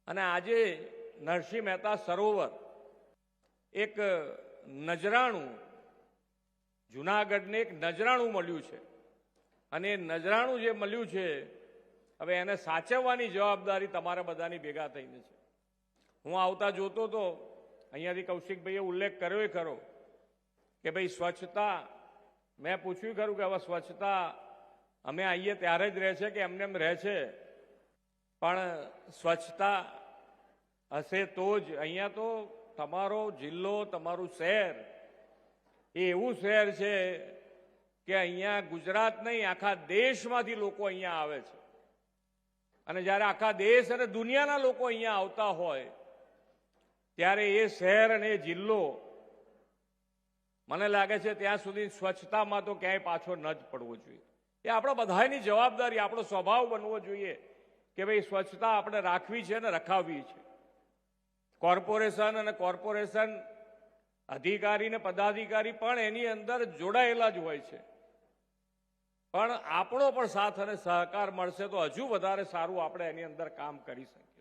અને આજે નરસિંહ મહેતા સરોવર એક નજરાણું, જુનાગઢને એક નજરાણું મળ્યું છે અને એ નજરાણું જે મળ્યું છે હવે એને સાચવવાની જવાબદારી તમારા બધાની ભેગા થઈને છે. હું આવતા જોતો તો અહીંયાથી કૌશિકભાઈએ ઉલ્લેખ કર્યો ખરો કે ભાઈ સ્વચ્છતા, મેં પૂછ્યું ખરું કે હવે સ્વચ્છતા અમે આવીએ ત્યારે જ રહે છે કે એમને એમ રહે છે? પણ સ્વચ્છતા હશે તો જ. અહીંયા તો તમારો જિલ્લો, તમારું શહેર એ એવું શહેર છે કે અહીંયા ગુજરાત નહીં આખા દેશમાંથી લોકો અહીંયા આવે છે. અને જ્યારે આખા દેશ અને દુનિયાના લોકો અહીંયા આવતા હોય ત્યારે એ શહેર અને એ જિલ્લો, મને લાગે છે ત્યાં સુધી સ્વચ્છતામાં તો ક્યાંય પાછો ન જ પડવો જોઈએ. એ આપણા બધાની જવાબદારી, આપણો સ્વભાવ બનવો જોઈએ કે ભાઈ સ્વચ્છતા આપણે રાખવી છે અને રખાવવી છે. કોર્પોરેશન અને કોર્પોરેશન અધિકારી ને પદાધિકારી પણ એની અંદર જોડાયેલા જ હોય છે. પણ આપણો પણ સાથ અને સહકાર મળશે તો હજુ વધારે સારું આપણે એની અંદર કામ કરી શકીએ.